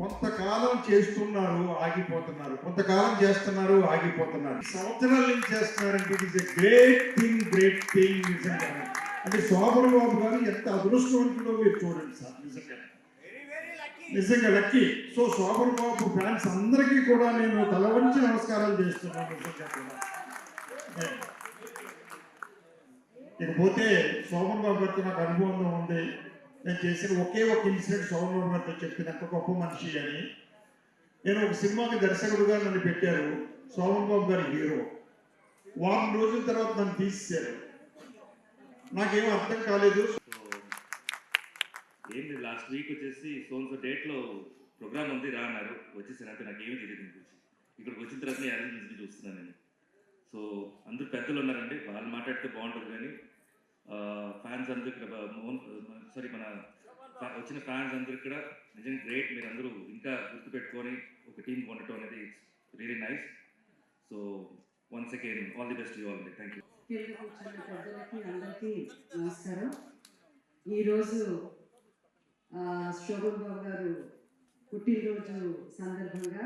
కొంతకాలం చేస్తున్నారు ఆగిపోతున్నారు, కొంతకాలం చేస్తున్నారు ఆగిపోతున్నారు, సంవత్సరాల నుంచి చేస్తున్నారంటే it is a great thing నిజంగా. అంటే శోభన్ బాబు గారు ఎంత అదృష్టవంతుడో మీరు చూడండి సార్, నిజంగా లక్కీ. సో శోభన్ బాబు ఫ్యాన్స్ అందరికీ కూడా నేను తల వంచి నమస్కారాలు చేస్తున్నాను నిజంగా కూడా. ఇకపోతే శోభన్ బాబు గారితో నాకు అనుభవం ఉంది. నేను చేసిన ఒకే ఒక ఇన్సిడెంట్ శోభన్ బాబు గారితో చెప్పిన ఎంత గొప్ప మనిషి అని. నేను ఒక సినిమాకి దర్శకుడుగా నన్ను పెట్టారు, శోభన్ బాబు గారి హీరో. వారం రోజుల తర్వాత నన్ను తీసేశారు. నాకేమో అర్థం కాలేదు. ఏంటి లాస్ట్ వీక్ వచ్చేసి సోన్సో డేట్లో ప్రోగ్రామ్ ఉంది రా అన్నారు, వచ్చేసానంటే నాకేమీ తెలియదు. ఇక్కడికి వచ్చిన తర్వాత అరేంజ్ చూస్తున్నాను నేను. సో అందరూ పెద్దలు ఉన్నారండి, వాళ్ళు మాట్లాడితే బాగుంటుంది. కానీ ఫ్యాన్స్ అందరూ ఇక్కడ మన వచ్చిన ఫ్యాన్స్ అందరూ ఇక్కడ నిజంగా గ్రేట్. మీరు అందరూ ఇంకా గుర్తుపెట్టుకొని ఒక టీం కొనటం అనేది it's really nice. So once again all the best you all. Thank you. పెద్దలకి అందరికీ నమస్కారం. ఈరోజు శోభన్ బాబు గారు పుట్టినరోజు సందర్భంగా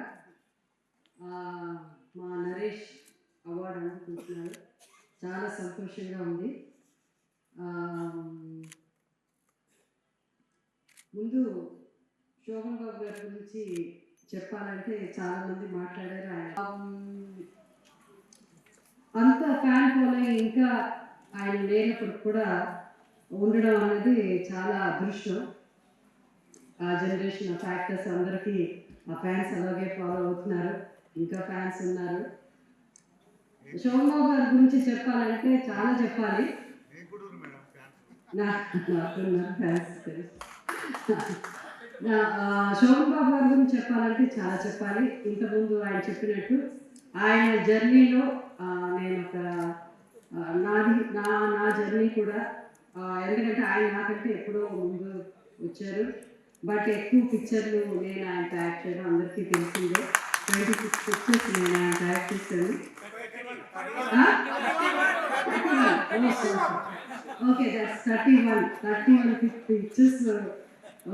మా నరేష్ అవార్డు అందుకుంటున్నారు. చాలా సంతోషంగా ఉంది. ముందు శోభన్ బాబు గారి గురించి చెప్పాలంటే చాలామంది మాట్లాడారు. అంత ఫ్యాన్ ఫాలోయింగ్ ఇంకా ఆయన లేనప్పుడు కూడా ఉండడం అనేది చాలా అదృష్టం. ఆ జనరేషన్ ఆఫ్ యాక్టర్స్ అందరికీ ఆ ఫ్యాన్స్ అలాగే ఫాలో అవుతున్నారు, ఇంకా ఫ్యాన్స్ ఉన్నారు. శోభన్ బాబు గారి గురించి చెప్పాలంటే చాలా చెప్పాలి. శోభన్ బాబు గారి గురించి చెప్పాలంటే చాలా చెప్పాలి. ఇంతకుముందు ఆయన చెప్పినట్టు ఆయన జర్నీలో నేను ఒక నా జర్నీ కూడా, ఎందుకంటే ఆయన నాకంటే ఎప్పుడో ముందు వచ్చారు. బట్ ఎక్కువ పిక్చర్లు నేను ఆయన యాక్ట్ చేయడం అందరికీ తెలిసిందే. 26 పిక్చర్స్ నేను ఆయన యాక్ట్ చేశాను. Okay, that's 31 pictures.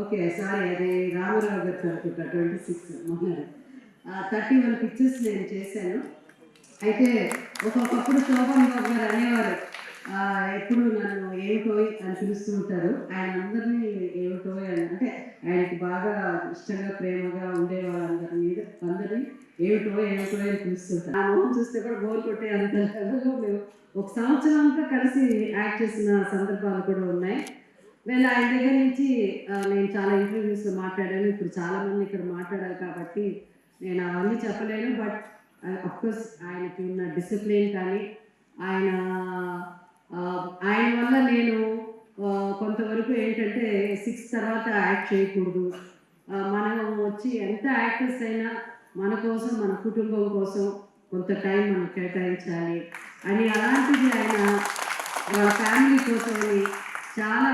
Okay, sorry, అది రామారావు గారు అనుకుంటా. 26 మొన్న 31 పిక్చర్స్ నేను చేశాను. అయితే ఒక్కొక్కప్పుడు శోభన్ బాబు గారు అనేవారు, ఎప్పుడు నన్ను ఏమిటోయ్ అని పిలుస్తూ ఉంటారు. ఆయన అందరినీ ఏమిటోయ్ అని, అంటే ఆయనకి బాగా ఇష్టంగా ప్రేమగా ఉండేవారు. అందరినీ ఏమిటోయ్ అని పిలుస్తుంటారు. ఆ మొహం చూస్తే కూడా బోర్ కొట్టే అంత మేము ఒక సంవత్సరం అంతా కలిసి యాక్ట్ చేసిన సందర్భాలు కూడా ఉన్నాయి. ఆయన దగ్గర నుంచి నేను చాలా ఇంటర్వ్యూస్లో మాట్లాడాను. ఇప్పుడు చాలామంది ఇక్కడ మాట్లాడాలి కాబట్టి నేను అవన్నీ చెప్పలేను. బట్ అఫ్కోర్స్ ఆయనకి ఉన్న డిసిప్లిన్ కానీ ఆయన వల్ల నేను కొంతవరకు ఏంటంటే 6 తర్వాత యాక్ట్ చేయకూడదు, మనం వచ్చి ఎంత యాక్టర్స్ అయినా మన కోసం, మన కుటుంబం కోసం కొంత టైం మనం కేటాయించాలి అని, అలాంటిది ఆయన ఫ్యామిలీ కోసమని చాలా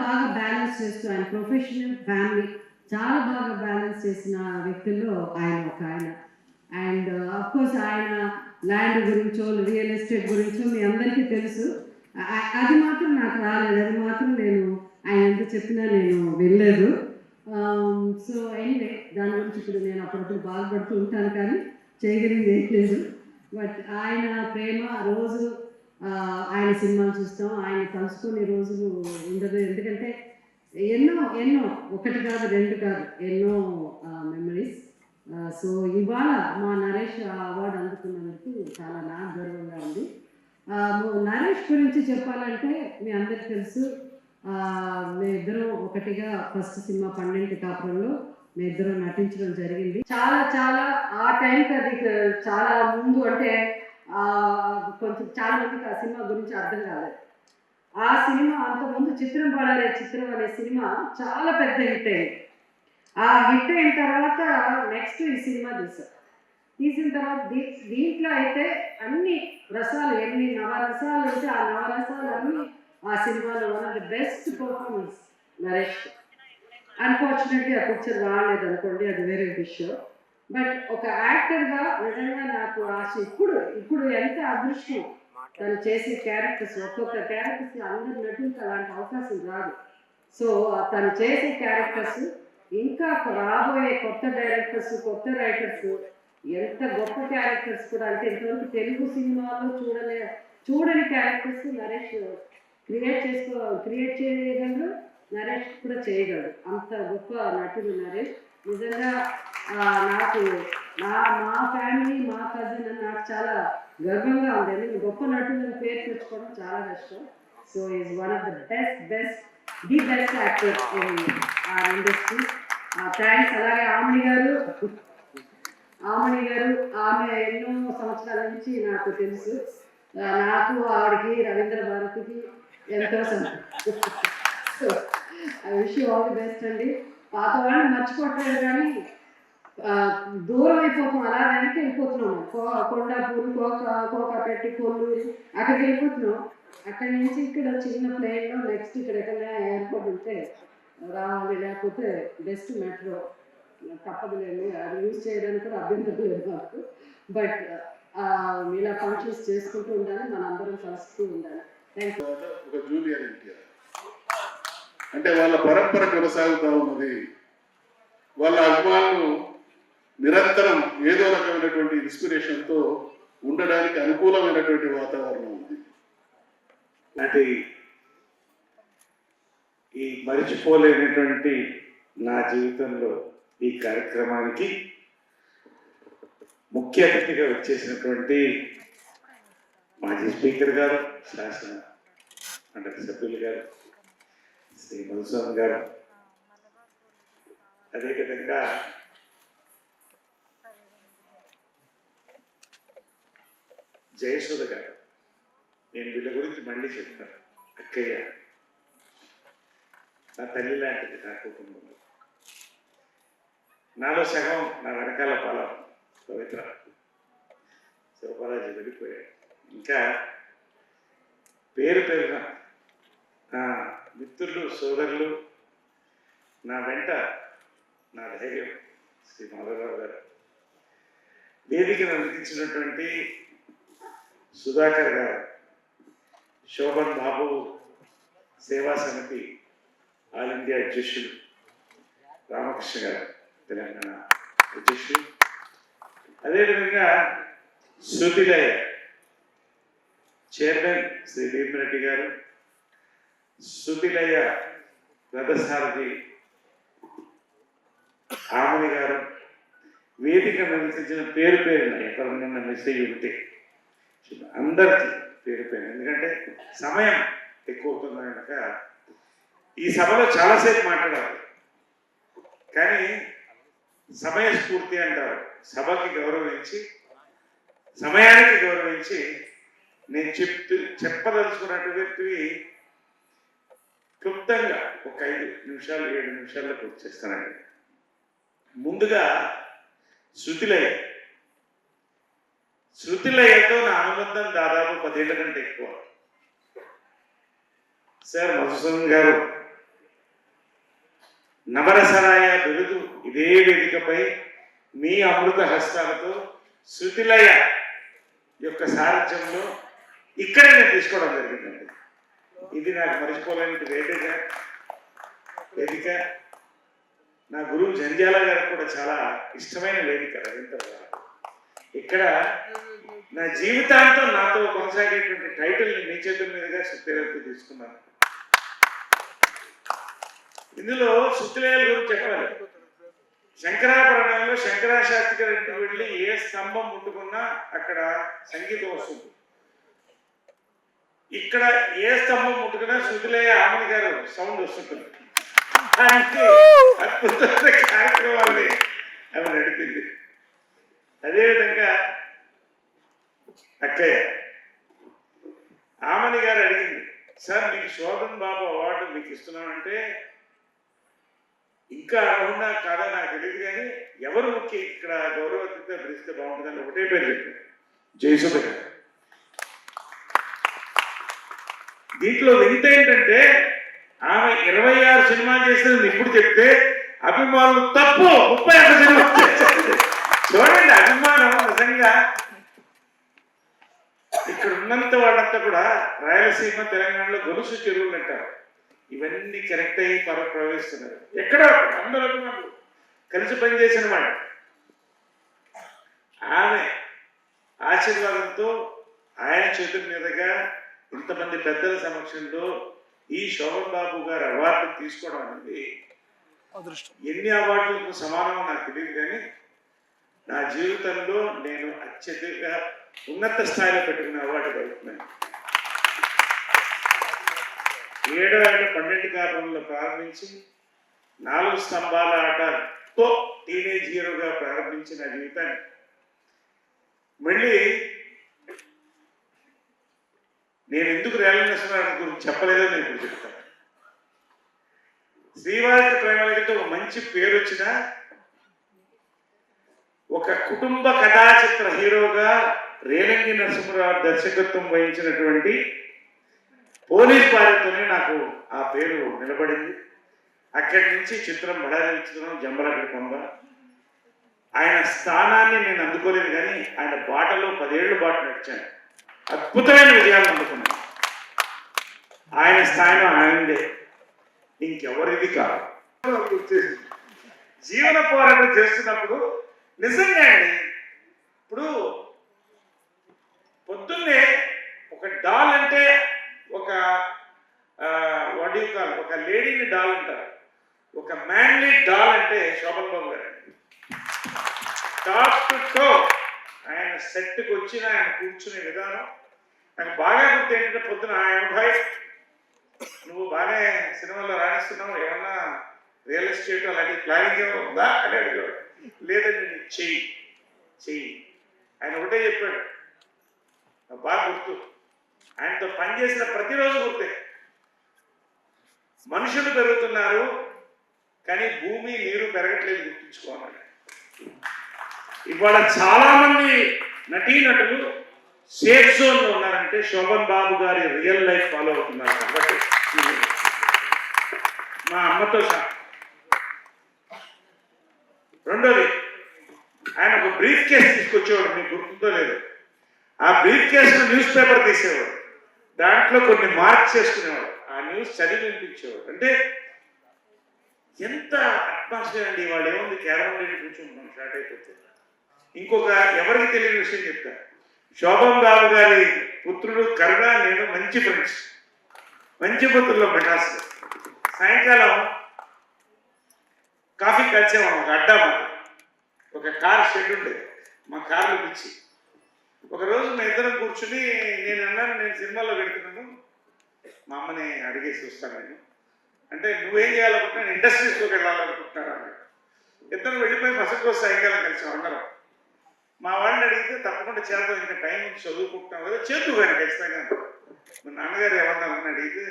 బాగా బ్యాలెన్స్ చేస్తూ, ఆయన ప్రొఫెషనల్ ఫ్యామిలీ చాలా బాగా బ్యాలెన్స్ చేసిన వ్యక్తుల్లో ఆయన ఒక ఆయన. అండ్ అఫ్కోర్స్ ఆయన ల్యాండ్ గురించో రియల్ ఎస్టేట్ గురించో మీ అందరికీ తెలుసు. అది మాత్రం నాకు రాలేదు, అది మాత్రం నేను ఆయన ఎంత చెప్పినా నేను వెళ్ళలేదు. సో ఎనీవే, దాని గురించి ఇప్పుడు నేను అప్పుడప్పుడు బాధపడుతూ ఉంటాను, కానీ చేయగలిగింది ఏం లేదు. బట్ ఆయన ప్రేమ రోజు ఆయన సినిమాలు చూస్తాం, ఆయన కలుసుకునే రోజులు ఉండదు. ఎందుకంటే ఎన్నో ఒకటి కాదు, రెండు కాదు, ఎన్నో మెమరీస్. సో ఇవాళ మా నరేష్ అవార్డు అందుకున్నందుకు చాలా నాకు గర్వంగా ఉంది. నరేష్ గురించి చెప్పాలంటే మీ అందరికీ తెలుసు, మేమిద్దరం ఒకటిగా ఫస్ట్ సినిమా 12 కాపురంలో మేమిద్దరం నటించడం జరిగింది. చాలా ఆ టైంకి అది చాలా ముందు, అంటే కొంచెం చాలా మందికి ఆ సినిమా గురించి అర్థం కాలేదు. ఆ సినిమా అంతకుముందు చిత్రం పడాలే చిత్రం అనే సినిమా చాలా పెద్ద హిట్ అయింది. ఆ హిట్ అయిన తర్వాత నెక్స్ట్ ఈ సినిమా తీసిన తర్వాత దీంట్లో అయితే అన్ని రసాలు, ఎన్ని నవరసాలు ఉంటే ఆ నవరసాలు అన్నీ ఆ సినిమాలో one of the best performance Naresh. Unfortunately ఆ పిక్చర్ రాలేదు అనుకోండి, అది వేరే విషయం. బట్ ఒక యాక్టర్గా నిజంగా నాకు ఆశ. ఇప్పుడు ఎంత అదృష్టం తను చేసే క్యారెక్టర్స్, ఒక్కొక్క క్యారెక్టర్స్ అందరి నటులకు అలాంటి అవకాశం రాదు. సో తను చేసే క్యారెక్టర్స్ ఇంకా రాబోయే కొత్త డైరెక్టర్స్, కొత్త రైటర్స్ ఎంత గొప్ప క్యారెక్టర్స్ కూడా, అంటే ఇంతవరకు తెలుగు సినిమాలో చూడని క్యారెక్టర్స్ నరేష్ క్రియేట్ చేయగలరు, నరేష్ కూడా చేయగలరు. అంత గొప్ప నటుడు నరేష్. నిజంగా నాకు మా ఫ్యామిలీ, మా కజిన్ అని నాకు చాలా గర్వంగా ఉంది. ఎందుకంటే గొప్ప నటులను పేరు తెచ్చుకోవడం చాలా కష్టం. So is one of the best actor in our industry. Thanks. అలాగే ఆమని గారు, ఆమె ఎన్నో సంవత్సరాల నుంచి నాకు తెలుసు. నాకు ఆవిడకి రవీంద్ర భారతికి ఎంతో so I wish you all the best అండి. పాత వాళ్ళని మర్చిపోవట్లేదు కానీ దూరం అయిపోతున్నాం, అలా వెనక్కి వెళ్ళిపోతున్నాం. కొండాపూర్, కోకాపెట్టి, కొల్లూరు అక్కడికి వెళ్ళిపోతున్నాం. అక్కడి నుంచి ఇక్కడ చిన్న ప్లేన్లో నెక్స్ట్ ఇక్కడ ఎక్కడైనా ఎయిర్పోర్ట్ ఉంటే రావాలి, లేకపోతే బెస్ట్ మెట్రో తప్పదులేండి. అది యూజ్ చేయడానికి కూడా అభ్యంతరం లేదు మాకు. బట్ ఇలా ఫంక్షన్స్ చేసుకుంటూ ఉండాలి, మనందరం కలుస్తూ ఉండాలి. Thank you. ఒక జూనియర్ ఎన్టీఆర్ అంటే వాళ్ళ పరంపర కొనసాగుతూ ఉన్నది. వాళ్ళ అభిమానులు నిరంతరం ఏదో రకమైనటువంటి ఇన్స్పిరేషన్తో ఉండడానికి అనుకూలమైనటువంటి వాతావరణం ఉంది. అంటే ఈ మరిచిపోలేనటువంటి నా జీవితంలో ఈ కార్యక్రమానికి ముఖ్య అతిథిగా వచ్చేసినటువంటి మాజీ స్పీకర్ గారు, శాసన మండలి సభ్యులు గారు, శ్రీ మధుసూదన్ గారు, అదేవిధంగా జయసుధ గారు. నేను వీళ్ళ గురించి మళ్ళీ చెప్తాను. అక్కయ్య నా తల్లి లాంటిది నా కుటుంబంలో. నాలో సగం నా వెనకాల పాలం పవిత్ర శివబాలాజీ వెళ్ళిపోయాడు. ఇంకా పేరున నా మిత్రులు, సోదరులు, నా వెంట నా ధైర్యం శ్రీ మాధవరావు గారు, వేదికను అందించినటువంటి సుధాకర్ గారు, శోభన్ బాబు, సేవా సమితి ఆల్ ఇండియా అధ్యక్షులు రామకృష్ణ గారు, తెలంగాణ అధ్యక్షులు, అదేవిధంగా శృతిలయ చైర్మన్ శ్రీ భీమరెడ్డి గారు, శృతిలయ రథసారథి ఆమని గారు, వేదిక నిర్వహించిన పేరున ఎక్కడన్నా మెసేజ్ ఉంటే అందరికీ పేరుపైన, ఎందుకంటే సమయం ఎక్కువ అవుతుంది కనుక ఈ సభలో చాలాసేపు మాట్లాడాలి. కానీ సమయస్ఫూర్తి అంటారు. సభకి గౌరవించి, సమయానికి గౌరవించి నేను చెప్పదలుచుకున్నటువంటి క్లుప్తంగా ఒక 5 నిమిషాలు 7 నిమిషాల్లో పూర్తి చేస్తానండి. ముందుగా శృతిలయతో నా అనుబంధం దాదాపు 10 ఏళ్ల కంటే ఎక్కువ. సార్ మధుసూదన్ గారు నవరసరాయ బిరుదు ఇదే వేదికపై మీ అమృత హస్తాలతో శృతిలయ యొక్క సారథ్యంలో ఇక్కడే నేను తీసుకోవడం జరిగిందండి. ఇది నాకు మర్చిపోలేని వేదిక. నా గురువు జంధ్యాల గారికి కూడా చాలా ఇష్టమైన వేదిక రవీంద్ర గారు. ఇక్కడ నా జీవితాంతం నాతో కొనసాగేటువంటి టైటిల్ని మీ చేతుల మీదుగా శృతిలయకు తీసుకున్నాను. ఇందులో శృతిలయ గురించి చెప్పాలి. శంకరాభరణంలో శంకరాశాస్త్రి గారి ఇంటికి వెళ్ళి ఏ స్తంభం ముట్టుకున్నా అక్కడ సంగీతం వస్తుంది. ఇక్కడ ఏ స్తంభం ముట్టుకున్నా శృతిలయ ఆమని గారు సౌండ్ వస్తుంటుంది. అద్భుతమైన కార్యక్రమాన్ని ఆమె నడిపింది. అదేవిధంగా అక్కయ్య ఆమని గారు అడిగింది, సార్ మీకు శోభన్ బాబు అవార్డు మీకు ఇస్తున్నామంటే ఇంకా అర్హున్నా కాదా నాకు తెలియదు, కానీ ఎవరు ముఖ్య ఇక్కడ గౌరవతితో పిలిస్తే బాగుంటుందని ఒకటే పేరు చెప్పారు, జయసుధ గారు. దీంట్లో వింత ఏంటంటే ఆమె 26 సినిమాలు చేసినది ఇప్పుడు చెప్తే అభిమానులు తప్పు 31 సినిమాలు చేసింది. చూడండి అభిమానం నిజంగా. ఇక్కడ ఉన్నంత వాళ్ళంతా కూడా రాయలసీమ తెలంగాణలో గొలుసు చెరువులు అంటారు. ఇవన్నీ కరెక్ట్ అయ్యి ప్రవేశిస్తున్నారు. ఎక్కడ అందరూ అభిమానులు కలిసి పనిచేసిన వాళ్ళు. ఆమె ఆశీర్వాదంతో ఆయన చేతుల మీదుగా ఇంతమంది పెద్దల సమక్షంలో ఈ శోభన్ బాబు గారు అవార్డు తీసుకోవడం అనేది ఎన్ని అవార్డులకు సమానమో నాకు తెలియదు, కానీ నా జీవితంలో నేను అత్యధిక ఉన్నత స్థాయిలో పెట్టుకున్న అవార్డు జరుగుతున్నాను. 7 ఏట 12 కాలంలో ప్రారంభించి 4 స్తంభాల ఆటతో టీనేజ్ హీరోగా ప్రారంభించిన జీవితాన్ని మళ్ళీ నేను ఎందుకు రేలంగి నరసింహారావు గురించి చెప్పలేదో నేను ఇప్పుడు చెప్తాను. శ్రీవారికి ప్రేమలకి ఒక మంచి పేరు వచ్చిన ఒక కుటుంబ కథాచిత్ర హీరోగా రేలంగి నరసింహారావు దర్శకత్వం వహించినటువంటి పోలీస్ భార్యతోనే నాకు ఆ పేరు నిలబడింది. అక్కడి నుంచి చిత్రం బడాలి చిత్రం జంబలగడ్డ కొండ. ఆయన స్థానాన్ని నేను అందుకోలేదు, కానీ ఆయన బాటలో 10 ఏళ్ళు బాట నడిచాను. అద్భుతమైన విజయాలు అందుకున్నాను. ఆయన స్థాయిలో ఆయనదే, ఇంకెవరిది కాదు. జీవన పోరాటం చేస్తున్నప్పుడు నిజంగా అండి, ఇప్పుడు పొద్దున్నే ఒక డాల్ అంటే ఒక ఒక లేడీని డాల్ అంటారు, ఒక మ్యాన్లీ డాల్ అంటే శోభన్ బాబు గారు. టాప్ టు టో ఆయన సెట్కి వచ్చిన ఆయన కూర్చునే విధానం నాకు బాగా గుర్తు. ఏంటంటే పొద్దున ఆయన నువ్వు బాగానే సినిమాలో రాణిస్తున్నావు, ఏమన్నా రియల్ ఎస్టేట్ అలాంటి ప్లానింగ్ ఏమో ఉందా అని అడిగాడు. లేదండి నేను చెయ్యి ఆయన ఒకటే చెప్పాడు. బాగా గుర్తు. ఆయనతో పనిచేసిన ప్రతిరోజు గుర్తే. మనుషులు పెరుగుతున్నారు కానీ భూమి నీరు పెరగట్లేదు, గుర్తుంచుకోవాలి. ఇవాళ చాలా మంది నటీనటులు సేఫ్ జోన్ లో ఉన్నారంటే శోభన్ బాబు గారి రియల్ లైఫ్ ఫాలో అవుతున్నారు. కాబట్టి మా అమ్మతో సహా. రెండోది, ఆయన ఒక బ్రీఫ్ కేస్ తీసుకొచ్చేవాడు, మీకు గుర్తుందో లేదు. ఆ బ్రీఫ్ కేస్ న్యూస్ పేపర్ తీసేవాడు, దాంట్లో కొన్ని మార్క్స్ చేసుకునేవాడు, ఆ న్యూస్ చదివి వినిపించేవాడు. అంటే ఎంత అట్మాస్ఫియర్ అండి. వాళ్ళు ఏముంది, కేవలం లేని కూర్చుంటున్నాం, స్టార్ట్ అయిపోతుంది. ఇంకొక ఎవరికి తెలియని విషయం చెప్తా. శోభన్ బాబు గారి పుత్రుడు కరుణ నేను మంచి ఫ్రెండ్స్, మంచి పుత్రుల్లో ప్రకాశ్. సాయంకాలం కాఫీ కలిసేవాళ్ళం. ఒక అడ్డా మాది, ఒక కార్ షెడ్ ఉండేది, మా కార్లు పిచ్చి. ఒకరోజు మేము ఇద్దరం కూర్చుని నేను అన్నాను, నేను సినిమాలో పెడుతున్నాను, మా అమ్మని అడిగేసి వస్తాను నేను. అంటే నువ్వేం చేయాలనుకుంటున్నా, ఇండస్ట్రీస్లోకి వెళ్ళాలనుకుంటున్నాను అన్నాడు. ఇద్దరు వెళ్ళిపోయి మసకు రోజు సాయంకాలం కలిసాం అందరం. మా వాళ్ళని అడిగితే తప్పకుండా చేద్దాం, ఇంకా టైం చదువుకుంటున్నాం కదా, చేద్దు కానీ ఖచ్చితంగా. మా నాన్నగారు ఏమన్నారని అడిగితే,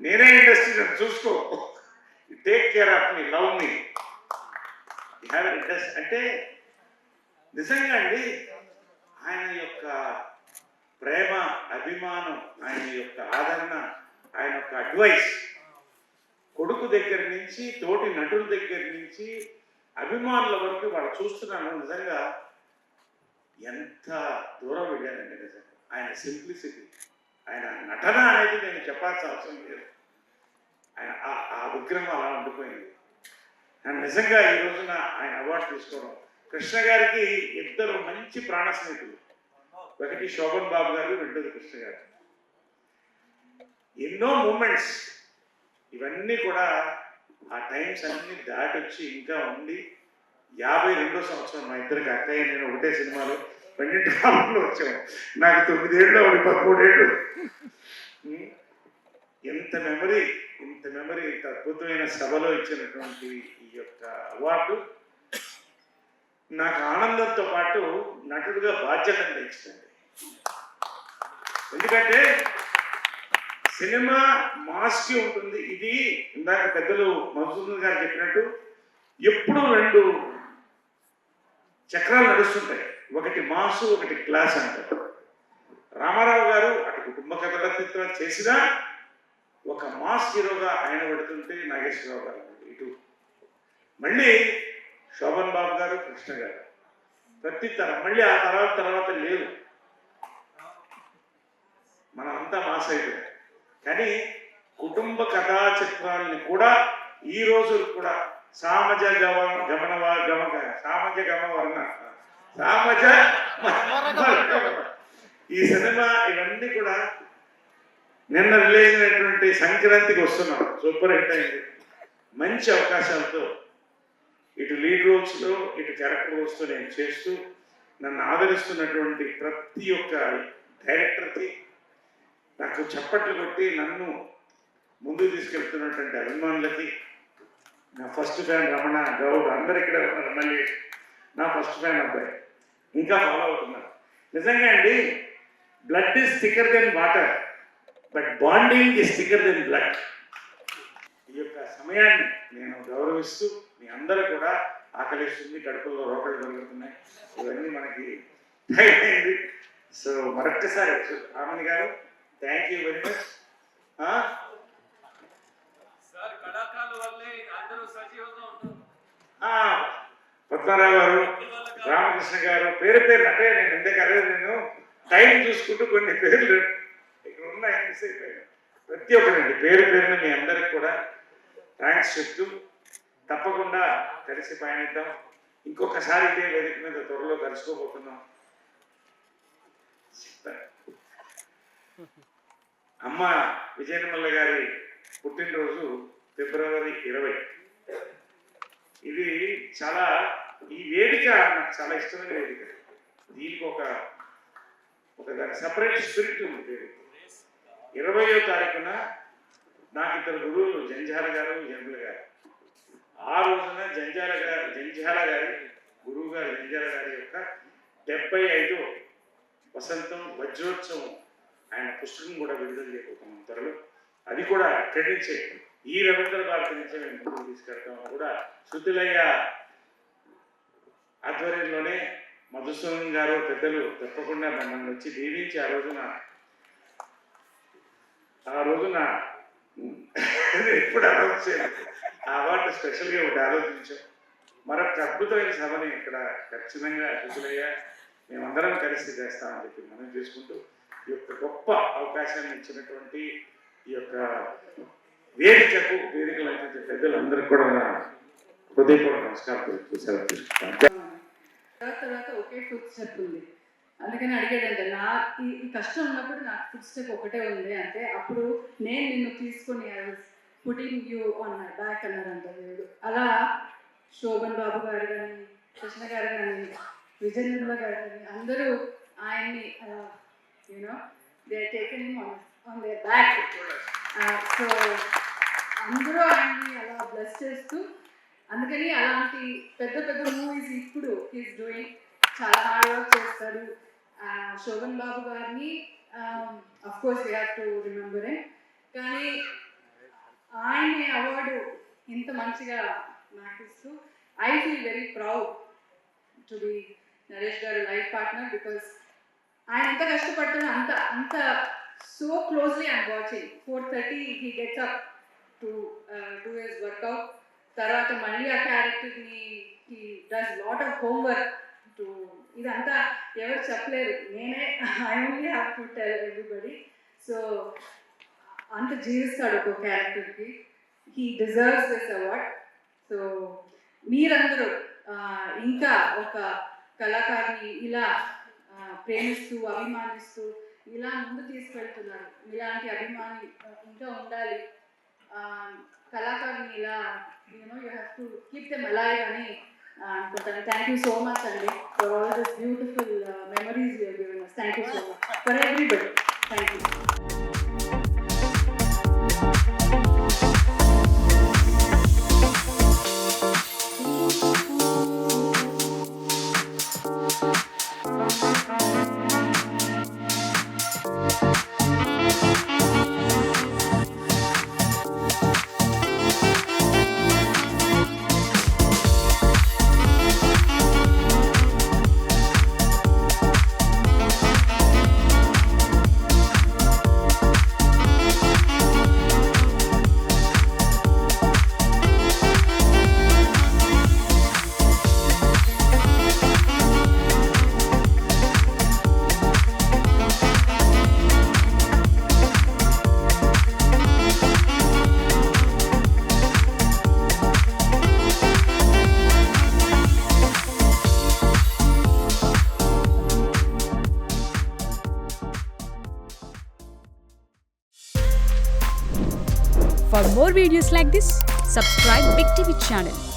నేనే ఇండస్ట్రీ చూసుకో, take care of me, love me, you have an interest. అంటే నిజంగా అండి ఆయన యొక్క ప్రేమ, అభిమానం, ఆయన యొక్క ఆదరణ, ఆయన యొక్క అడ్వైస్ కొడుకు దగ్గర నుంచి తోటి నటుల దగ్గర నుంచి అభిమానుల వరకు వాళ్ళు చూస్తున్నాను. నిజంగా ఎంత దూరం వెళ్ళానండి. నిజంగా ఆయన సింప్లిసిటీ, ఆయన నటన అనేది నేను చెప్పాల్సిన అవసరం లేదు. ఆయన ఆ విగ్రహం అలా ఉండిపోయింది. అండ్ నిజంగా ఈ రోజున ఆయన అవార్డు తీసుకోవడం. కృష్ణ గారికి ఇద్దరు మంచి ప్రాణ స్నేహితులు, ఒకటి శోభన్ బాబు గారు, రెండోది కృష్ణ గారు. ఎన్నో మూమెంట్స్ ఇవన్నీ కూడా ఆ టైమ్స్ అన్ని దాటి వచ్చి ఇంకా ఉండి 52వ సంవత్సరం మా ఇద్దరికి అక్కయ్య నేను ఒకటే సినిమాలో 12 కాలంలో వచ్చాము. నాకు 9 ఏళ్ళు, 13 ఏళ్ళు. ఎంత మెమరీ, ఇంత అద్భుతమైన సభలో ఇచ్చినటువంటి ఈ యొక్క అవార్డు నాకు ఆనందంతో పాటు నటుడుగా బాధ్యతను పెంచుతుంది. ఎందుకంటే సినిమా మాస్కి ఉంటుంది. ఇది ఇందాక పెద్దలు మధుసూదన్ గారు చెప్పినట్టు ఎప్పుడు 2 చక్రాలు నడుస్తుంటాయి, ఒకటి మాసు, ఒకటి క్లాస్ అంటారు. రామారావు గారు అటు కుటుంబ కథల చిత్రం చేసినా ఒక మాస్ హీరోగా ఆయన పెడుతుంటే నాగేశ్వరరావు గారు ఇటు, మళ్ళీ శోభన్ బాబు గారు, కృష్ణ గారు ప్రతి తరం, మళ్ళీ ఆ తర్వాత లేదు, మనం అంతా మాస్ అయిపోయాం. కానీ కుటుంబ కథా చిత్రాలని కూడా ఈ రోజు కూడా సామజ ఈ సినిమా ఇవన్నీ కూడా నిన్న రిలీజ్ అయినటువంటి సంక్రాంతికి వస్తున్నాం. సూపర్ హిట్ అయింది. మంచి అవకాశాలతో ఇటు లీడ్ రోల్స్లో ఇటు క్యారెక్టర్ రోల్స్తో నేను చేస్తూ నన్ను ఆదరిస్తున్నటువంటి ప్రతి ఒక్క డైరెక్టర్కి, నాకు చప్పట్లు కొట్టి నన్ను ముందుకు తీసుకెళ్తున్నటువంటి అభిమానులకి, నా ఫస్ట్ ఫ్యాన్ రమణ గౌడ్, అందరు ఇక్కడే ఉన్నారు. మళ్ళీ నా ఫస్ట్ ఫ్యాన్ అబ్బాయి ఇంకా ఫాలో అవుతున్నారు. నిజంగా అండి, blood is thicker then water, but bonding is thicker then blood. ఈ యొక్క సమయాన్ని నేను గౌరవిస్తూ, మీ అందరూ కూడా ఆకలిస్తుంది, కడుపుల్లో రోకలు కలుగుతున్నాయి, ఇవన్నీ మనకి టైం అయింది. సో మరొక్కసారి రామణి గారు thank you very much. Padmarao గారు, రామకృష్ణ గారు, పేరు పేరు అంటే నేను ఎందుకంటే నేను టైం చూసుకుంటూ కొన్ని పేర్లు ఇక్కడ ఉన్నాయి, మిస్ అయిపోయాను. ప్రతి ఒక్కరండి పేరు పేరున మీ అందరికి కూడా థ్యాంక్స్ చెప్తూ తప్పకుండా కలిసి పయనిద్దాం. ఇంకొకసారి ఇదే వేదిక మీద త్వరలో కలుసుకోబోతున్నాం. అమ్మ విజయనిర్మల గారి పుట్టినరోజు ఫిబ్రవరి 20. ఇది చాలా, ఈ వేదిక నాకు చాలా ఇష్టమైన వేదిక. దీనికి ఒక సపరేట్ స్పిరిట్ ఉంది. 20వ తారీఖున నాకు ఇద్దరు గురువులు జంజాల గారు, జంబుల గారు. ఆ రోజున జంజాల గారి గురువు గారు జంజాల గారి యొక్క 75వ వసంతం వజ్రోత్సవం ఆయన పుస్తకం కూడా విడుదల చేయబోతున్నాం త్వరలో. అది కూడా ఇక్కడి నుంచే ఈ రవీంద్ర భారతి నుంచే మేము ముందుకు తీసుకెళ్తాం. కూడా శృతులయ్య ఆధ్వర్యంలోనే మధుసూదన్ గారు పెద్దలు తప్పకుండా మమ్మల్ని వచ్చి దీవించి ఆ రోజున ఎప్పుడు అనౌన్స్ చేయాలి ఆ అవార్డు స్పెషల్గా ఒకటి ఆలోచించాం. మరొక అద్భుతమైన సభని ఇక్కడ ఖచ్చితంగా శృతులయ్య మేమందరం కలిసి చేస్తామని చెప్పి మనం చేసుకుంటూ ఈ యొక్క గొప్ప అవకాశాన్ని ఇచ్చినటువంటి ఈ యొక్క వేదికలు పెద్దలందరికీ కూడా హృదయపూర్వక నమస్కారం సెలవు తీసుకుంటాను. తర్వాత ఒకే ఫుడ్ స్టెప్ ఉంది, అందుకని అడిగాడంటే నా ఈ కష్టం ఉన్నప్పుడు నాకు ఫుడ్ స్టెప్ ఒకటే ఉంది అంటే, అప్పుడు నేను నిన్ను తీసుకొని I was putting you on my back అన్నారంట దేవుడు. అలా శోభన్ బాబు గారు కానీ, కృష్ణ గారు కానీ, విజయనిర్మల గారు కానీ అందరూ ఆయన్ని you know they are taken him on their back. So అందరూ ఆయన్ని అలా బ్లెస్ చేస్తూ, అందుకని అలాంటి పెద్ద పెద్ద మూవీస్ ఇప్పుడు హీస్ డూయింగ్, చాలా హార్డ్ వర్క్ చేస్తాడు. శోభన్ బాబు గారిని of course we have to remember him, కానీ ఆయన్ని అవార్డు ఇంత మంచిగా నాకు ఇస్తూ I feel very proud to be Naresh గారు లైఫ్ పార్ట్నర్, బికాస్ ఆయన ఎంత కష్టపడుతున్నా అంత so closely I'm watching. 4:30 he gets up to do his workout. తర్వాత మళ్ళీ ఆ క్యారెక్టర్ని he does lot of homework to, ఇదంతా ఎవరు చెప్పలేరు, నేనే I only have to tell everybody. So అంత జీవిస్తాడు ఒక క్యారెక్టర్కి. He deserves this award. So మీరందరూ ఇంకా ఒక కళాకారుని ఇలా ప్రేమిస్తూ అభిమానిస్తూ ఇలా ముందు తీసుకెళ్తున్నారు. ఇలాంటి అభిమాని ఇంకా ఉండాలి, కళాకారుని ఇలా you have to keep them alive అని అనుకుంటాను. థ్యాంక్ యూ సో మచ్ అండి for all this beautiful memories you have given us. Thank you so much for everybody. Thank you. For more videos like this, subscribe Big TV channel.